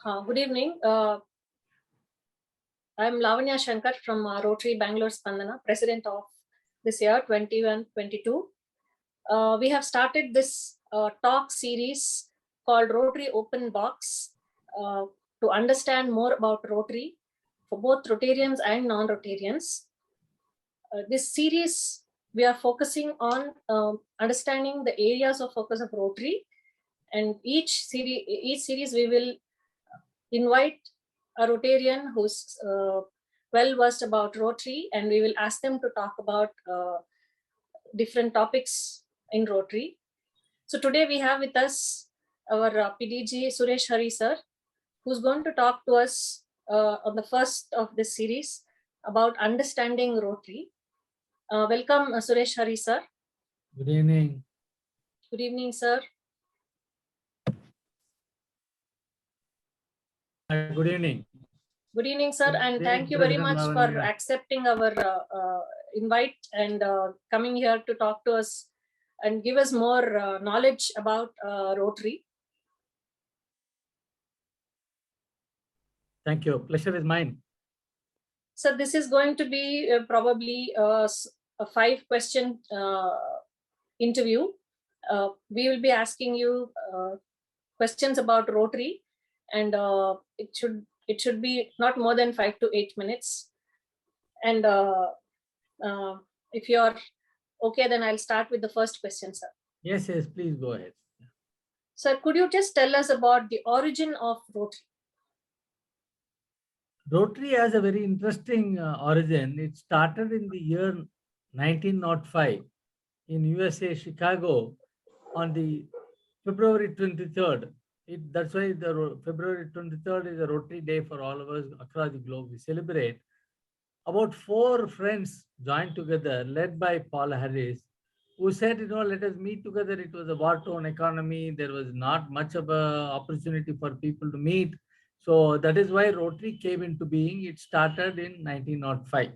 Good evening. I'm Lavanya Shankar from Rotary Bangalore Spandana, president of this year 21-22. We have started this talk series called Rotary Open Box to understand more about Rotary for both Rotarians and non-Rotarians. This series, we are focusing on understanding the areas of focus of Rotary, and each series we will invite a Rotarian who's well versed about Rotary, and we will ask them to talk about different topics in Rotary. So today we have with us our PDG Suresh Hari sir, who's going to talk to us on the first of this series about understanding Rotary. Welcome, Suresh Hari sir. Good evening. Good evening, sir. Good evening. Good evening, sir, and thank you very much for accepting our invite and coming here to talk to us and give us more knowledge about Rotary. Thank you. Pleasure is mine. So this is going to be probably a 5-question interview. We will be asking you questions about Rotary, and it should be not more than 5 to 8 minutes. And if you're okay, then I'll start with the first question, sir. Yes, please go ahead. Sir, could you just tell us about the origin of Rotary? Rotary has a very interesting origin. It started in the year 1905 in USA, Chicago, on the February 23rd. That's why the February 23rd is a Rotary Day for all of us across the globe. We celebrate. About 4 friends joined together, led by Paul Harris, who said, let us meet together. It was a war-torn economy. There was not much of an opportunity for people to meet. So that is why Rotary came into being. It started in 1905.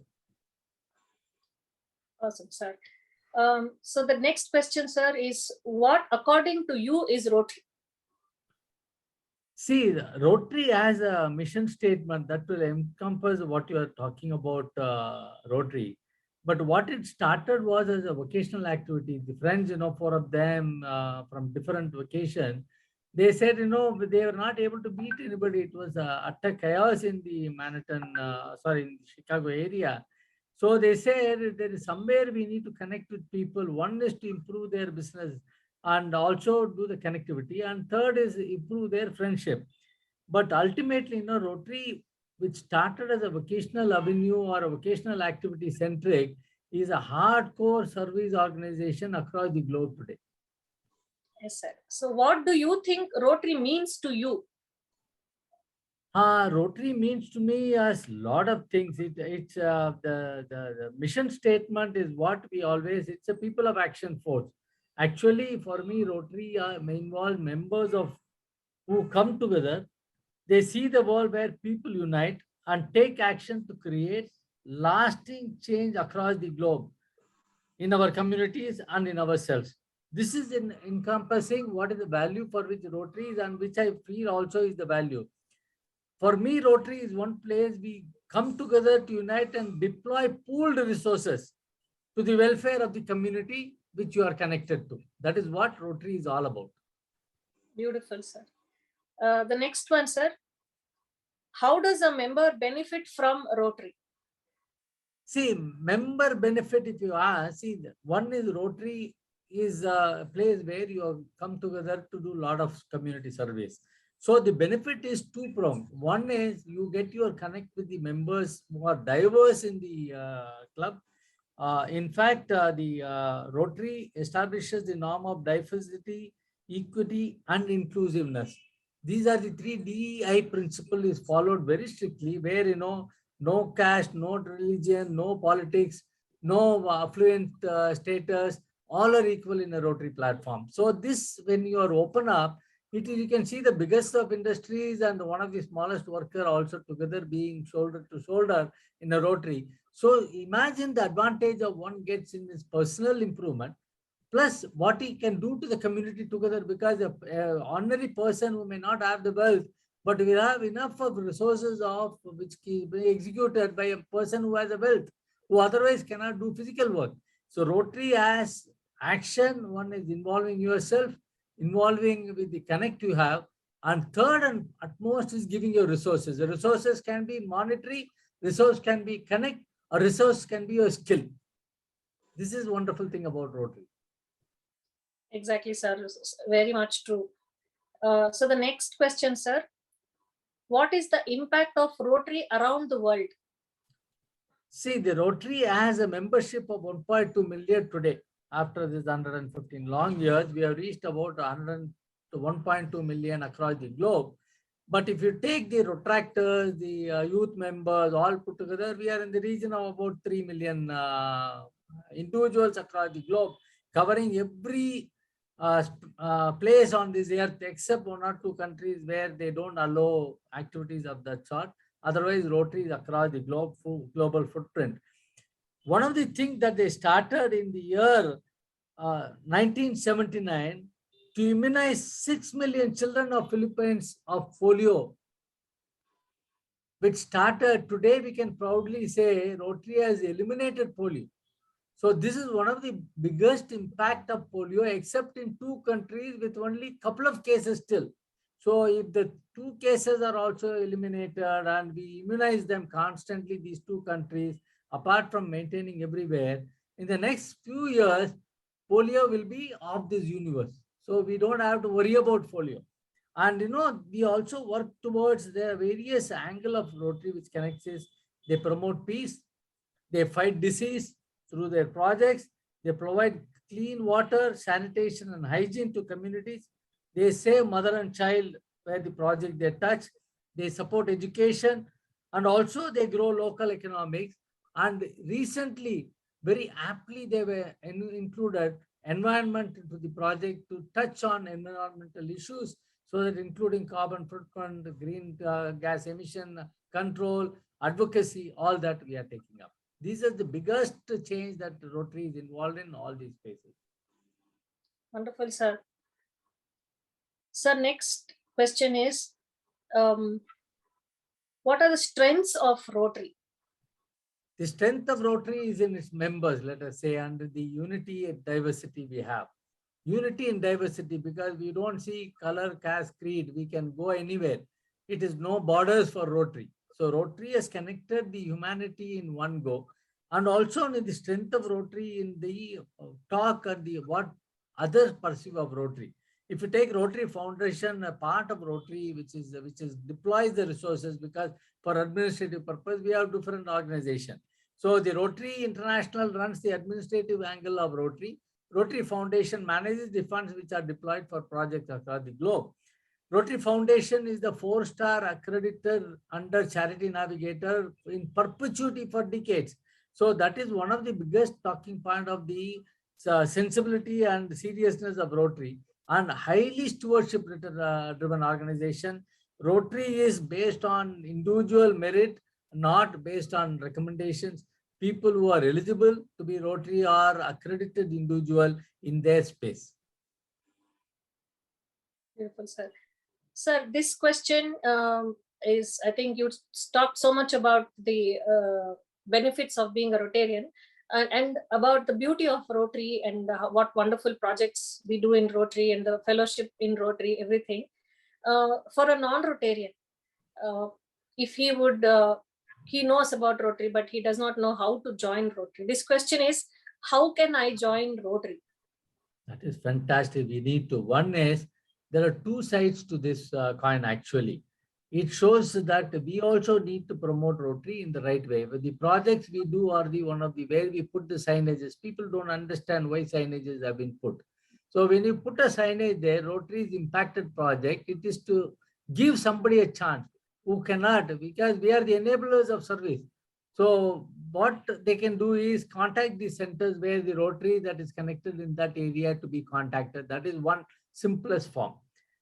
Awesome, sir. So the next question, sir, is what, according to you, is Rotary? See, Rotary has a mission statement that will encompass what you are talking about, Rotary. But what it started was as a vocational activity. The friends, 4 of them from different vocation, they said, they were not able to meet anybody. It was utter chaos in the in the Chicago area. So they said there is somewhere we need to connect with people. One is to improve their business and also do the connectivity. And third is improve their friendship. But ultimately, Rotary, which started as a vocational avenue or a vocational activity centric, is a hardcore service organization across the globe today. Yes, sir. So what do you think Rotary means to you? Rotary means to me as a lot of things. It's the mission statement is what we always, it's a people of action force. Actually, for me, Rotary involves members of who come together. They see the world where people unite and take action to create lasting change across the globe in our communities and in ourselves. This is encompassing what is the value for which Rotary is, and which I feel also is the value. For me, Rotary is one place we come together to unite and deploy pooled resources to the welfare of the community which you are connected to. That is what Rotary is all about. Beautiful, sir. The next one, sir. How does a member benefit from Rotary? See, member benefit, if you ask, one is Rotary is a place where you have come together to do a lot of community service. So the benefit is two-pronged. One is you get your connect with the members who are diverse in the club. In fact, the Rotary establishes the norm of diversity, equity, and inclusiveness. These are the 3 DEI principle is followed very strictly, where no caste, no religion, no politics, no affluent status, all are equal in a Rotary platform. So this, when you are open up, you can see the biggest of industries and one of the smallest worker also together being shoulder to shoulder in a Rotary. So imagine the advantage of one gets in his personal improvement, plus what he can do to the community together, because an ordinary person who may not have the wealth but we have enough of resources of which can be executed by a person who has a wealth, who otherwise cannot do physical work. So Rotary has action. One is involving yourself, involving with the connect you have. And third and at most is giving you resources. The resources can be monetary, resource can be connect, or resource can be your skill. This is wonderful thing about Rotary. Exactly, sir. Very much true. So the next question, sir. What is the impact of Rotary around the world? See, the Rotary has a membership of 1.2 million today. After this 115 long years, we have reached about 100 to 1.2 million across the globe. But if you take the Rotractors, the youth members, all put together, we are in the region of about 3 million individuals across the globe, covering every place on this earth except one or two countries where they don't allow activities of that sort. Otherwise, Rotary is across the globe, global footprint. One of the things that they started in the year 1979 to immunize 6 million children of Philippines of polio, which started today, we can proudly say Rotary has eliminated polio. So this is one of the biggest impact of polio, except in two countries with only couple of cases still. So if the two cases are also eliminated and we immunize them constantly, these two countries, apart from maintaining everywhere, in the next few years, polio will be off this universe. So we don't have to worry about polio. And we also work towards the various angle of Rotary which connects us. They promote peace, they fight disease through their projects, they provide clean water, sanitation and hygiene to communities. They save mother and child where the project they touch. They support education and also they grow local economics. And recently, very aptly, they were included environment into the project to touch on environmental issues, so that including carbon footprint, green gas emission control, advocacy, all that we are taking up. These are the biggest change that Rotary is involved in all these spaces. Wonderful, sir. Sir, next question is, what are the strengths of Rotary? The strength of Rotary is in its members, let us say, and the unity and diversity we have. Unity and diversity, because we don't see color, caste, creed. We can go anywhere. It is no borders for Rotary. So Rotary has connected the humanity in one go. And also in the strength of Rotary in the talk and the what others perceive of Rotary. If you take Rotary Foundation, a part of Rotary, which is deploys the resources, because for administrative purpose, we have different organization. So the Rotary International runs the administrative angle of Rotary. Rotary Foundation manages the funds which are deployed for projects across the globe. Rotary Foundation is the 4-star accreditor under Charity Navigator in perpetuity for decades. So that is one of the biggest talking point of the sensibility and seriousness of Rotary, and highly stewardship driven organization. Rotary is based on individual merit, not based on recommendations. People who are eligible to be Rotary are accredited individual in their space. Beautiful, sir. Sir, this question is, I think you talked so much about the benefits of being a Rotarian and about the beauty of Rotary and what wonderful projects we do in Rotary and the fellowship in Rotary, everything. For a non-Rotarian, if he would, he knows about Rotary, but he does not know how to join Rotary. This question is, how can I join Rotary? That is fantastic. We need to. One is, there are two sides to this coin actually. It shows that we also need to promote Rotary in the right way. But the projects we do are the one of the where we put the signages. People don't understand why signages have been put. So when you put a signage there, Rotary is impacted project. It is to give somebody a chance who cannot, because we are the enablers of service. So what they can do is contact the centers where the Rotary that is connected in that area to be contacted. That is one simplest form.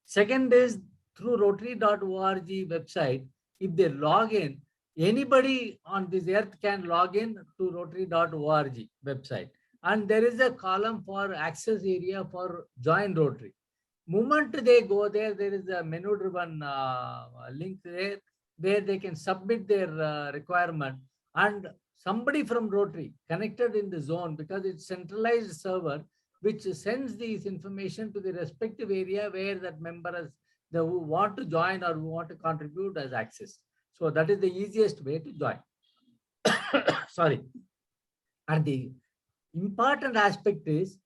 Second is through Rotary.org website. If they log in, anybody on this earth can log in to Rotary.org website. And there is a column for access area for join Rotary. Moment they go there, there is a menu-driven link there where they can submit their requirement, and somebody from Rotary connected in the zone, because it's centralized server which sends these information to the respective area where that member has, the who want to join or who want to contribute as access. So that is the easiest way to join. Sorry. And the important aspect is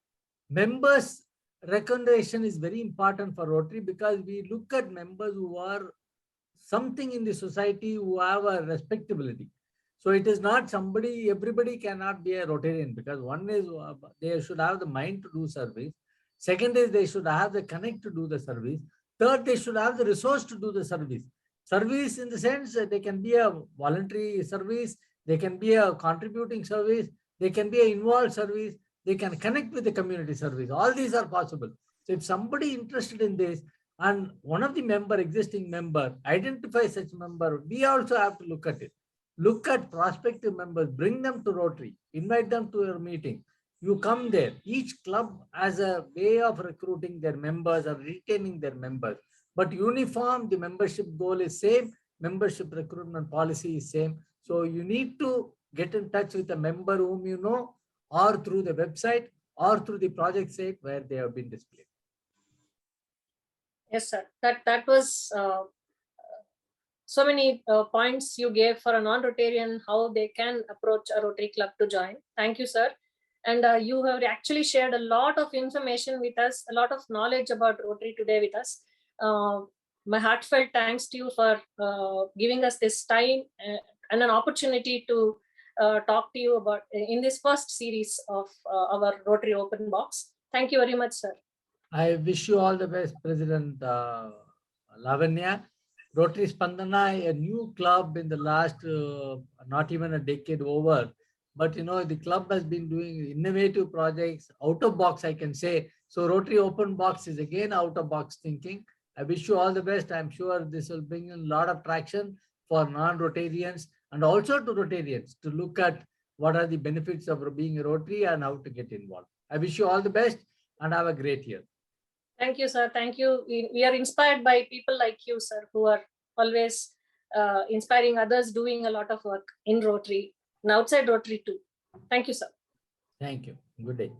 members recommendation is very important for Rotary, because we look at members who are something in the society, who have a respectability. So it is not somebody, everybody cannot be a Rotarian, because one is they should have the mind to do service. Second is they should have the connect to do the service. Third, they should have the resource to do the service. Service in the sense that they can be a voluntary service, they can be a contributing service, they can be an involved service, they can connect with the community service. All these are possible. So if somebody interested in this, and one of the existing member, identify such member, we also have to look at it. Look at prospective members, bring them to Rotary, invite them to your meeting. You come there. Each club has a way of recruiting their members or retaining their members. But uniform, the membership goal is same, membership recruitment policy is same. So you need to get in touch with a member whom you know, or through the website, or through the project site where they have been displayed. Yes, sir. That was so many points you gave for a non-Rotarian, how they can approach a Rotary club to join. Thank you, sir. And you have actually shared a lot of information with us, a lot of knowledge about Rotary today with us. My heartfelt thanks to you for giving us this time and an opportunity to talk to you about in this first series of our Rotary Open Box. Thank you very much, sir. I wish you all the best, President Lavanya. Rotary Spandana, a new club in the last, not even a decade over, but the club has been doing innovative projects, out of box, I can say. So Rotary Open Box is again out of box thinking. I wish you all the best. I'm sure this will bring in a lot of traction for non-Rotarians and also to Rotarians to look at what are the benefits of being a Rotary and how to get involved. I wish you all the best and have a great year. Thank you, sir. Thank you. We are inspired by people like you, sir, who are always inspiring others, doing a lot of work in Rotary and outside Rotary too. Thank you, sir. Thank you. Good day.